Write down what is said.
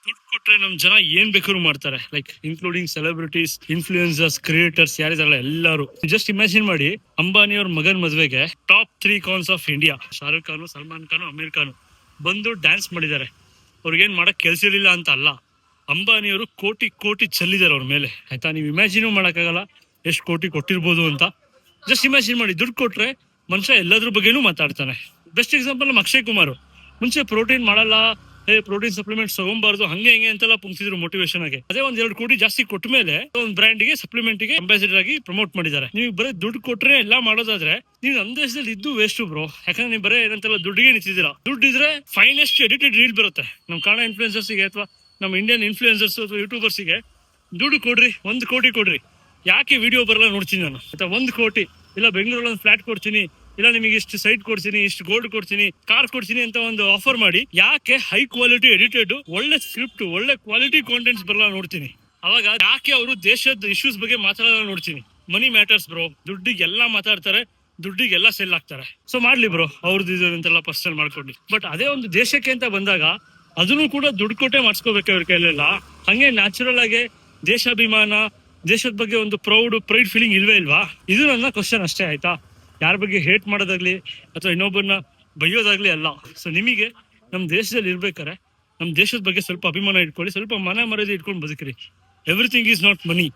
ದುಡ್ಡು ಕೊಟ್ರೆ ನಮ್ ಜನ ಏನ್ ಬೇಕಾದ್ರೂ ಮಾಡ್ತಾರೆ, like including celebrities, influencers, creators ಯಾರಿದಾರಲ್ಲ ಎಲ್ಲರೂ. ಜಸ್ಟ್ ಇಮ್ಯಾಜಿನ್ ಮಾಡಿ, ಅಂಬಾನಿ ಅವ್ರ ಮಗನ್ ಮದ್ವೆಗೆ top 3 Khans of India, Shahrukh Khan, Salman Khan, Aamir Khan ಬಂದು ಡ್ಯಾನ್ಸ್ ಮಾಡಿದ್ದಾರೆ. ಅವ್ರಿಗೇನ್ ಮಾಡಕ್ ಕೆಲ್ಸ ಇರಲಿಲ್ಲ ಅಂತ ಅಲ್ಲ, ಅಂಬಾನಿಯವರು ಕೋಟಿ ಕೋಟಿ ಚೆಲ್ಲಿದ್ದಾರೆ ಅವ್ರ ಮೇಲೆ, ಆಯ್ತಾ. ನೀವು ಇಮ್ಯಾಜಿನ್ ಮಾಡಕ್ಕಾಗಲ್ಲ ಎಷ್ಟು ಕೋಟಿ ಕೊಟ್ಟಿರ್ಬೋದು ಅಂತ. ಜಸ್ಟ್ ಇಮ್ಯಾಜಿನ್ ಮಾಡಿ, ದುಡ್ಡು ಕೊಟ್ರೆ ಮನುಷ್ಯ ಎಲ್ಲದ್ರ ಬಗ್ಗೆನೂ ಮಾತಾಡ್ತಾನೆ. ಬೆಸ್ಟ್ ಎಕ್ಸಾಂಪಲ್ ನಮ್ಮ ಅಕ್ಷಯ್ ಕುಮಾರ್. ಮುಂಚೆ ಪ್ರೋಟೀನ್ ಮಾಡಲ್ಲ, ಪ್ರೋಟೀನ್ ಸಪ್ಲಿಮೆಂಟ್ಸ್ ತಗೊಂಬಾರ್ದು, ಹಂಗೆ ಹಿಂಗೆ ಅಂತೆಲ್ಲ ಪುಂಕ್ತಿದ್ರು ಮೋಟಿವೇಶನ್ ಆಗಿ. ಅದೇ ಒಂದ್ 2 ಕೋಟಿ ಜಾಸ್ತಿ ಕೊಟ್ಟ ಮೇಲೆ ಒಂದು ಬ್ರ್ಯಾಂಡ್ ಗೆ ಸಪ್ಲಿಮೆಂಟ್ ಗೆ ಅಂಬಾಸಿಡರ್ ಆಗಿ ಪ್ರಮೋಟ್ ಮಾಡಿದ್ದಾರೆ. ನೀವು ಬರೀ ದುಡ್ಡು ಕೊಟ್ರೆ ಎಲ್ಲ ಮಾಡೋದಾದ್ರೆ ನೀವು ನಮ್ಮ ದೇಶದಲ್ಲಿ ಇದ್ದು ವೇಸ್ಟ್ ಬ್ರೋ. ಯಾಕಂದ್ರೆ ನೀವು ಬರೀ ಏನಂತೆಲ್ಲ ದುಡ್ಡಿಗೆ ನಿಂತಿದ್ದೀರಾ. ದುಡ್ಡಿದ್ರೆ ಫೈನೆಸ್ಟ್ ಎಡಿಟೆಡ್ ರೀಲ್ ಬರುತ್ತೆ ನಮ್ಮ ಕನ್ನಡ ಇನ್ಫ್ಲೂಯೆನ್ಸರ್ಸ್ ಗೆ ಅಥವಾ ನಮ್ಮ ಇಂಡಿಯನ್ ಇನ್ಫ್ಲೂಯೆನ್ಸರ್ಸ್ ಅಥವಾ ಯೂಟ್ಯೂಬರ್ಸ್ ಗೆ. ದುಡ್ಡು ಕೊಡ್ರಿ, 1 ಕೋಟಿ ಕೊಡ್ರಿ, ಯಾಕೆ ವಿಡಿಯೋ ಬರಲ್ಲ ನೋಡ್ತೀನಿ ನಾನು, ಆಯ್ತಾ. 1 ಕೋಟಿ ಇಲ್ಲ ಬೆಂಗಳೂರಲ್ಲಿ ಒಂದು ಫ್ಲಾಟ್ ಕೊಡ್ತೀನಿ, ಇಲ್ಲ ನಿಮಗೆ ಇಷ್ಟು ಸೈಟ್ ಕೊಡ್ತೀನಿ, ಇಷ್ಟು ಗೋಲ್ಡ್ ಕೊಡ್ತೀನಿ, ಕಾರ್ ಕೊಡ್ತೀನಿ ಅಂತ ಒಂದು ಆಫರ್ ಮಾಡಿ, ಯಾಕೆ ಹೈ ಕ್ವಾಲಿಟಿ ಎಡಿಟೆಡ್ ಒಳ್ಳೆ ಸ್ಕ್ರಿಪ್ಟ್, ಒಳ್ಳೆ ಕ್ವಾಲಿಟಿ ಕಾಂಟೆಂಟ್ಸ್ ಬರಲ್ಲ ನೋಡ್ತೀನಿ. ಅವಾಗ ಯಾಕೆ ಅವರು ದೇಶದ ಇಶ್ಯೂಸ್ ಬಗ್ಗೆ ಮಾತಾಡಲ್ಲ ನೋಡ್ತೀನಿ. ಮನಿ ಮ್ಯಾಟರ್ಸ್ ಬ್ರೋ. ದುಡ್ಡಿಗೆಲ್ಲ ಮಾತಾಡ್ತಾರೆ, ದುಡ್ಡಿಗೆಲ್ಲ ಸೆಲ್ ಆಗ್ತಾರೆ. ಸೊ ಮಾಡ್ಲಿ ಬ್ರೋ, ಅವ್ರದ್ದು ಇದು ಅಂತೆಲ್ಲ ಪರ್ಸನಲ್ ಮಾಡ್ಕೊಂಡು. ಬಟ್ ಅದೇ ಒಂದು ದೇಶಕ್ಕೆ ಅಂತ ಬಂದಾಗ ಅದನ್ನು ಕೂಡ ದುಡ್ಡು ಕೊಟ್ಟೆ ಮಾಡಿಸ್ಕೋಬೇಕು ಅವ್ರ ಕೈಲೆಲ್ಲ. ಹಂಗೆ ನ್ಯಾಚುರಲ್ ಆಗಿ ದೇಶಾಭಿಮಾನ, ದೇಶದ ಬಗ್ಗೆ ಒಂದು ಪ್ರೈಡ್ ಫೀಲಿಂಗ್ ಇಲ್ವೇ ಇಲ್ವಾ? ಇದು ನನ್ನ ಕ್ವಶನ್ ಅಷ್ಟೇ, ಆಯ್ತಾ. ಯಾರ ಬಗ್ಗೆ ಹೇಟ್ ಮಾಡೋದಾಗ್ಲಿ ಅಥವಾ ಇನ್ನೊಬ್ಬರನ್ನ ಬೈಯೋದಾಗ್ಲಿ ಅಲ್ಲ. ಸೊ ನಿಮಗೆ ನಮ್ಮ ದೇಶದಲ್ಲಿ ಇರ್ಬೇಕಾರೆ ನಮ್ಮ ದೇಶದ ಬಗ್ಗೆ ಸ್ವಲ್ಪ ಅಭಿಮಾನ ಇಟ್ಕೊಳ್ಳಿ, ಸ್ವಲ್ಪ ಮನ ಮರ್ಯಾದೆ ಇಟ್ಕೊಂಡು ಬದುಕ್ರಿ. Everything is not money.